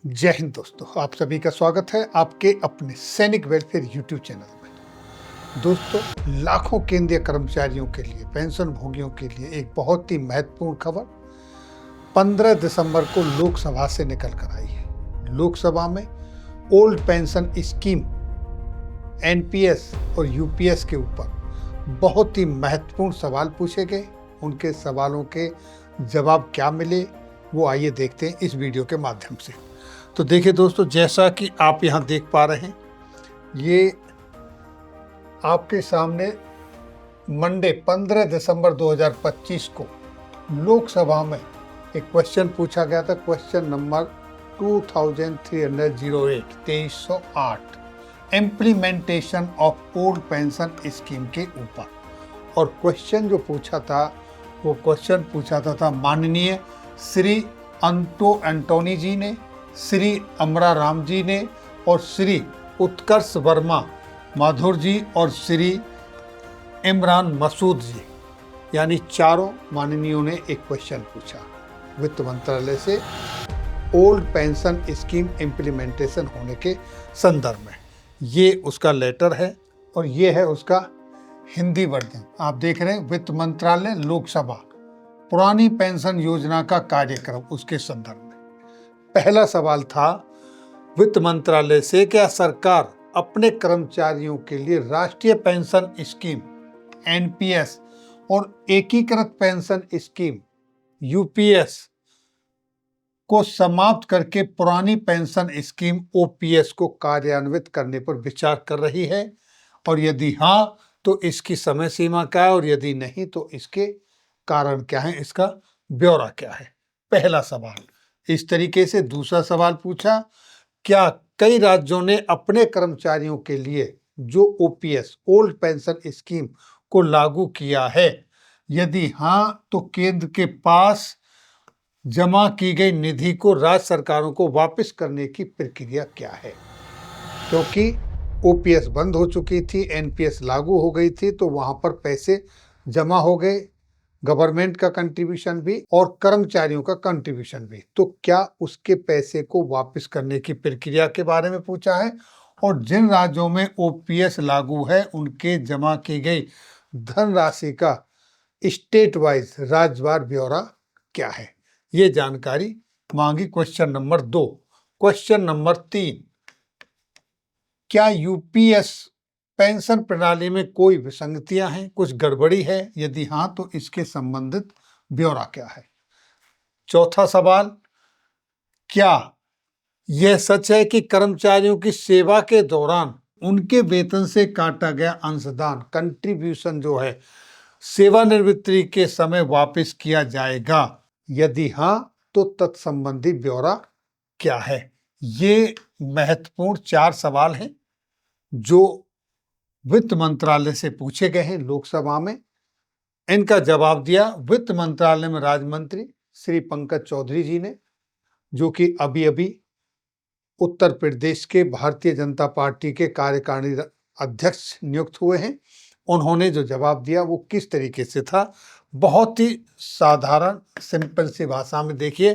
जय हिंद दोस्तों, आप सभी का स्वागत है आपके अपने सैनिक वेलफेयर यूट्यूब चैनल में। दोस्तों, लाखों केंद्रीय कर्मचारियों के लिए, पेंशन भोगियों के लिए एक बहुत ही महत्वपूर्ण खबर 15 दिसंबर को लोकसभा से निकल कर आई है। लोकसभा में ओल्ड पेंशन स्कीम एनपीएस और यूपीएस के ऊपर बहुत ही महत्वपूर्ण सवाल पूछे गए। उनके सवालों के जवाब क्या मिले, वो आइए देखते हैं इस वीडियो के माध्यम से। तो देखिए दोस्तों, जैसा कि आप यहाँ देख पा रहे हैं, ये आपके सामने मंडे 15 दिसंबर 2025 को लोकसभा में एक क्वेश्चन पूछा गया था। Question number 2308 2308 implementation of old pension scheme के ऊपर। और क्वेश्चन जो पूछा था, वो क्वेश्चन पूछा था माननीय श्री अंटो एंटोनी जी ने, श्री अमरा राम जी ने और श्री उत्कर्ष वर्मा माधुर जी और श्री इमरान मसूद जी, यानी चारों माननीयों ने एक क्वेश्चन पूछा वित्त मंत्रालय से ओल्ड पेंशन स्कीम इम्प्लीमेंटेशन होने के संदर्भ में। ये उसका लेटर है और ये है उसका हिंदी वर्जन। आप देख रहे हैं, वित्त मंत्रालय लोकसभा पुरानी पेंशन योजना का कार्यक्रम, उसके संदर्भ में पहला सवाल था वित्त मंत्रालय से, क्या सरकार अपने कर्मचारियों के लिए राष्ट्रीय पेंशन स्कीम एनपीएस और एकीकृत पेंशन स्कीम यूपीएस को समाप्त करके पुरानी पेंशन स्कीम ओपीएस को कार्यान्वित करने पर विचार कर रही है, और यदि हाँ तो इसकी समय सीमा क्या है, और यदि नहीं तो इसके कारण क्या है, इसका ब्यौरा क्या है। पहला सवाल इस तरीके से। दूसरा सवाल पूछा, क्या कई राज्यों ने अपने कर्मचारियों के लिए जो ओपीएस ओल्ड पेंशन स्कीम को लागू किया है, यदि हाँ तो केंद्र के पास जमा की गई निधि को राज्य सरकारों को वापस करने की प्रक्रिया क्या है। क्योंकि ओपीएस बंद हो चुकी थी, एनपीएस लागू हो गई थी, तो वहां पर पैसे जमा हो गए, गवर्नमेंट का कंट्रीब्यूशन भी और कर्मचारियों का कंट्रीब्यूशन भी। तो क्या उसके पैसे को वापस करने की प्रक्रिया के बारे में पूछा है, और जिन राज्यों में ओपीएस लागू है उनके जमा की गई धनराशि का स्टेट वाइज राज्यवार ब्यौरा क्या है, ये जानकारी मांगी। Question number 2। क्वेश्चन नंबर 3, क्या यूपीएस पेंशन प्रणाली में कोई विसंगतियां हैं, कुछ गड़बड़ी है, यदि हाँ तो इसके संबंधित ब्यौरा क्या है। चौथा सवाल, क्या यह सच है कि कर्मचारियों की सेवा के दौरान उनके वेतन से काटा गया अंशदान कंट्रीब्यूशन जो है सेवानिवृत्ति के समय वापस किया जाएगा, यदि हाँ तो तत्संबंधी ब्यौरा क्या है। ये महत्वपूर्ण 4 सवाल हैं जो वित्त मंत्रालय से पूछे गए हैं लोकसभा में। इनका जवाब दिया वित्त मंत्रालय में राज्य मंत्री श्री पंकज चौधरी जी ने, जो कि अभी अभी उत्तर प्रदेश के भारतीय जनता पार्टी के कार्यकारिणी अध्यक्ष नियुक्त हुए हैं। उन्होंने जो जवाब दिया वो किस तरीके से था, बहुत ही साधारण सिंपल सी भाषा में देखिए।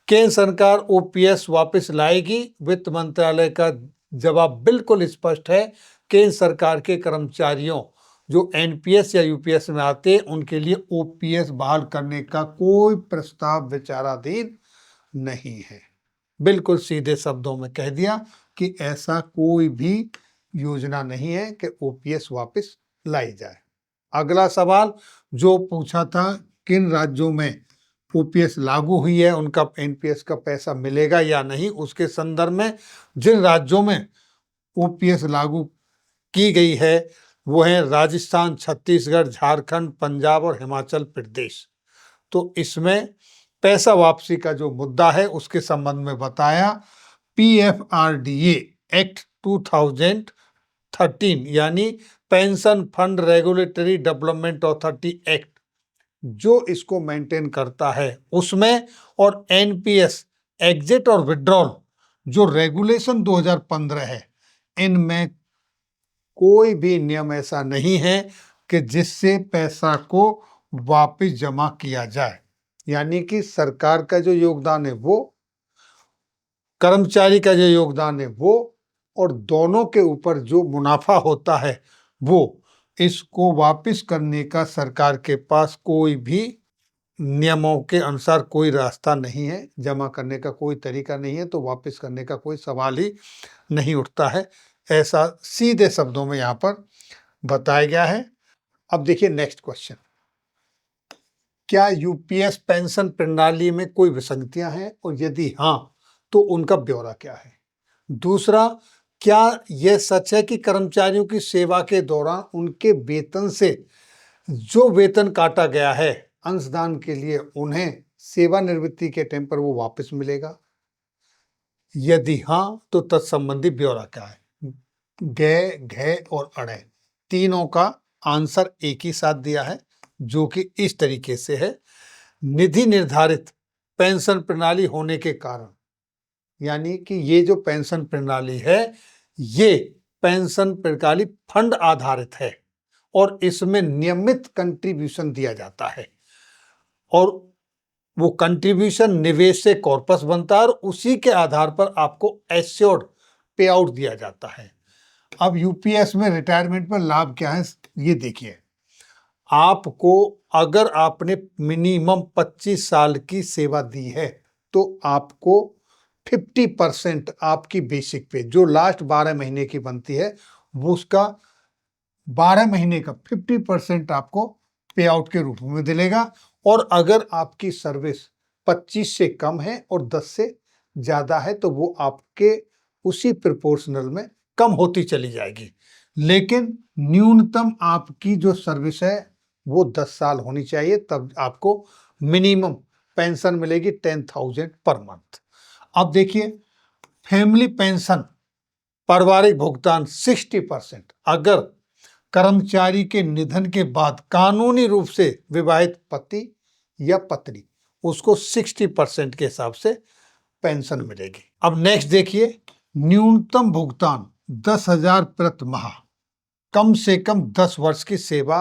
केंद्र सरकार ओपीएस वापस लाएगी। वित्त मंत्रालय का जवाब बिल्कुल स्पष्ट है, केंद्र सरकार के कर्मचारियों जो एनपीएस या यूपीएस में आते हैं उनके लिए ओपीएस बहाल करने का कोई प्रस्ताव विचाराधीन नहीं है। बिल्कुल सीधे शब्दों में कह दिया कि ऐसा कोई भी योजना नहीं है कि ओपीएस वापस लाई जाए। अगला सवाल जो पूछा था, किन राज्यों में ओपीएस लागू हुई है, उनका एनपीएस का पैसा मिलेगा या नहीं, उसके संदर्भ में जिन राज्यों में ओपीएस लागू की गई है वो है राजस्थान, छत्तीसगढ़, झारखंड, पंजाब और हिमाचल प्रदेश। तो इसमें पैसा वापसी का जो मुद्दा है उसके संबंध में बताया, पीएफआरडीए एक्ट 2013 यानी pension fund regulatory development authority act जो इसको मेंटेन करता है उसमें, और एनपीएस एग्जिट और विड्रॉल जो रेगुलेशन 2015 है, इनमें कोई भी नियम ऐसा नहीं है कि जिससे पैसा को वापस जमा किया जाए। यानी कि सरकार का जो योगदान है वो कर्मचारी का जो योगदान है वो, और दोनों के ऊपर जो मुनाफा होता है वो, इसको वापस करने का सरकार के पास कोई भी नियमों के अनुसार कोई रास्ता नहीं है, जमा करने का कोई तरीका नहीं है, तो वापस करने का कोई सवाल ही नहीं उठता है। ऐसा सीधे शब्दों में यहाँ पर बताया गया है। अब देखिए नेक्स्ट क्वेश्चन, क्या यूपीएस पेंशन प्रणाली में कोई विसंगतियां हैं, और यदि हाँ तो उनका ब्यौरा क्या है। दूसरा, क्या यह सच है कि कर्मचारियों की सेवा के दौरान उनके वेतन से जो वेतन काटा गया है अंशदान के लिए, उन्हें सेवानिवृत्ति के टाइम पर वो वापस मिलेगा। यदि हाँ तो तत्संबंधी ब्यौरा क्या है। गै, घै और अड़े तीनों का आंसर एक ही साथ दिया है, जो कि इस तरीके से है। निधि निर्धारित पेंशन प्रणाली होने के कारण, यानी कि ये जो पेंशन प्रणाली है ये पेंशन प्रणाली फंड आधारित है और इसमें नियमित कंट्रीब्यूशन दिया जाता है, और वो कंट्रीब्यूशन निवेश से कॉर्पस बनता है और उसी के आधार पर आपको एश्योर्ड पे आउट दिया जाता है। अब यूपीएस में रिटायरमेंट पर लाभ क्या है, ये देखिए। आपको अगर आपने मिनिमम 25 साल की सेवा दी है तो आपको 50% आपकी बेसिक पे, जो लास्ट 12 महीने की बनती है, वो उसका 12 महीने का 50% आपको पे आउट के रूप में दिलेगा। और अगर आपकी सर्विस 25 से कम है और 10 से ज़्यादा है तो वो आपके उसी प्रोपोर्शनल में कम होती चली जाएगी। लेकिन न्यूनतम आपकी जो सर्विस है वो 10 साल होनी चाहिए, तब आपको मिनिमम पेंशन मिलेगी 10,000 पर मंथ। अब देखिए, फैमिली पेंशन पारिवारिक भुगतान 60%, अगर कर्मचारी के निधन के बाद कानूनी रूप से विवाहित पति या पत्नी, उसको 60% के हिसाब से पेंशन मिलेगी। अब नेक्स्ट देखिए, न्यूनतम भुगतान 10,000 प्रति माह, कम से कम 10 वर्ष की सेवा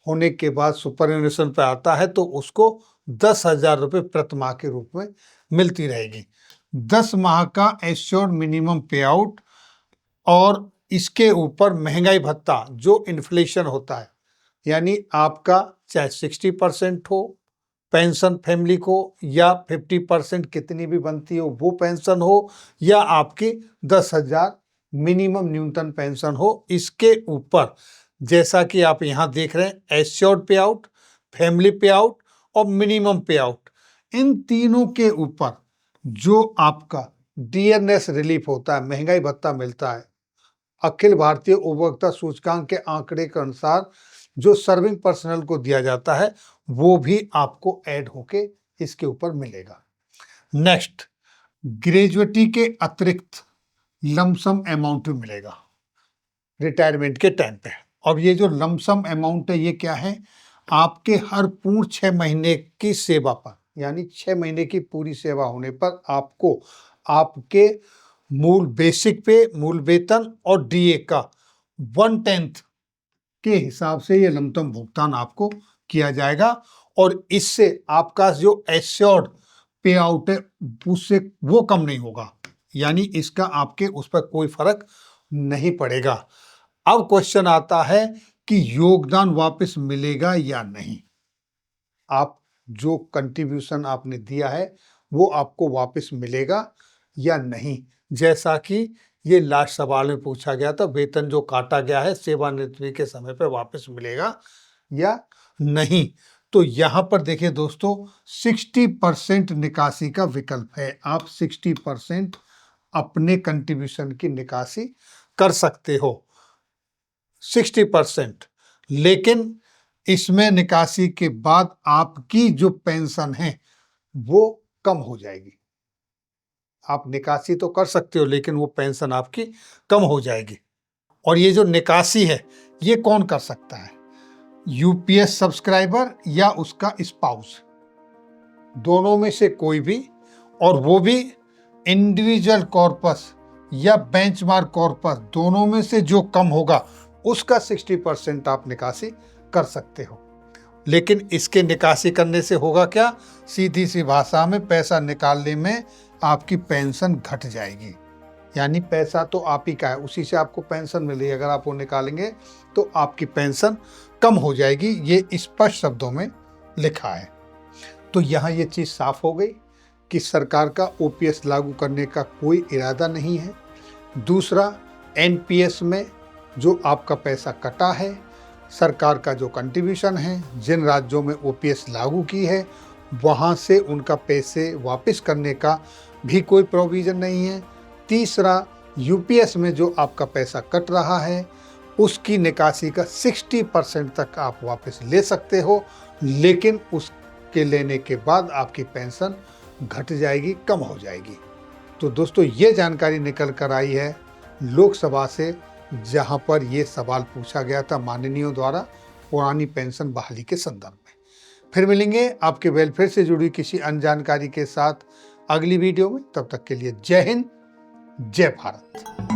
होने के बाद सुपरएनुएशन पे आता है तो उसको 10,000 रुपये प्रति माह के रूप में मिलती रहेगी। 10 माह का एश्योर्ड मिनिमम पे आउट, और इसके ऊपर महंगाई भत्ता जो इन्फ्लेशन होता है, यानी आपका चाहे 60% हो पेंशन फैमिली को, या 50% कितनी भी बनती हो वो पेंशन हो, या आपकी 10,000 मिनिमम न्यूनतम पेंशन हो, इसके ऊपर जैसा कि आप यहाँ देख रहे हैं एश्योर्ड पे आउट, फैमिली पे आउट और मिनिमम पे आउट, इन तीनों के ऊपर जो आपका डियरनेस रिलीफ होता है, महंगाई भत्ता मिलता है, अखिल भारतीय उपभोक्ता सूचकांक के आंकड़े के अनुसार जो सर्विंग पर्सनल को दिया जाता है वो भी आपको ऐड होके इसके ऊपर मिलेगा। नेक्स्ट, ग्रेजुएटी के अतिरिक्त लमसम अमाउंट भी मिलेगा रिटायरमेंट के टाइम पे। अब ये जो लमसम अमाउंट है ये क्या है, आपके हर पूर्ण 6 महीने की सेवा पर, यानी 6 महीने की पूरी सेवा होने पर आपको आपके मूल बेसिक पे, मूल वेतन और डीए का 1/10 के हिसाब से ये लमसम भुगतान आपको किया जाएगा, और इससे आपका जो एश्योर्ड पे आउट है उससे वो कम नहीं होगा, यानी इसका आपके उस पर कोई फर्क नहीं पड़ेगा। अब क्वेश्चन आता है कि योगदान वापस मिलेगा या नहीं। आप जो कंट्रीब्यूशन आपने दिया है वो आपको वापस मिलेगा या नहीं, जैसा कि ये लास्ट सवाल में पूछा गया था, वेतन जो काटा गया है सेवानिवृत्ति के समय पर वापस मिलेगा या नहीं। तो यहाँ पर देखिए दोस्तों, 60% निकासी का विकल्प है। आप 60% अपने कंट्रीब्यूशन की निकासी कर सकते हो, 60%, लेकिन इसमें निकासी के बाद आपकी जो पेंशन है वो कम हो जाएगी। आप निकासी तो कर सकते हो लेकिन वो पेंशन आपकी कम हो जाएगी। और ये जो निकासी है ये कौन कर सकता है, यूपीएस सब्सक्राइबर या उसका स्पाउस, दोनों में से कोई भी, और वो भी इंडिविजुअल कॉर्पस या बेंचमार्क कॉर्पस, दोनों में से जो कम होगा उसका 60% आप निकासी कर सकते हो। लेकिन इसके निकासी करने से होगा क्या, सीधी सी भाषा में पैसा निकालने में आपकी पेंशन घट जाएगी। यानी पैसा तो आप ही का है, उसी से आपको पेंशन मिल रही है, अगर आप वो निकालेंगे तो आपकी पेंशन कम हो जाएगी। ये स्पष्ट शब्दों में लिखा है। तो यहाँ ये चीज़ साफ हो गई कि सरकार का ओपीएस लागू करने का कोई इरादा नहीं है। दूसरा, एनपीएस में जो आपका पैसा कटा है, सरकार का जो कंट्रीब्यूशन है, जिन राज्यों में ओपीएस लागू की है वहाँ से उनका पैसे वापस करने का भी कोई प्रोविज़न नहीं है। तीसरा, यूपीएस में जो आपका पैसा कट रहा है उसकी निकासी का 60% तक आप वापस ले सकते हो, लेकिन उसके लेने के बाद आपकी पेंशन घट जाएगी, कम हो जाएगी। तो दोस्तों, ये जानकारी निकल कर आई है लोकसभा से, जहां पर ये सवाल पूछा गया था माननीयों द्वारा पुरानी पेंशन बहाली के संदर्भ में। फिर मिलेंगे आपके वेलफेयर से जुड़ी किसी अन्य जानकारी के साथ अगली वीडियो में। तब तक के लिए जय हिंद, जय भारत।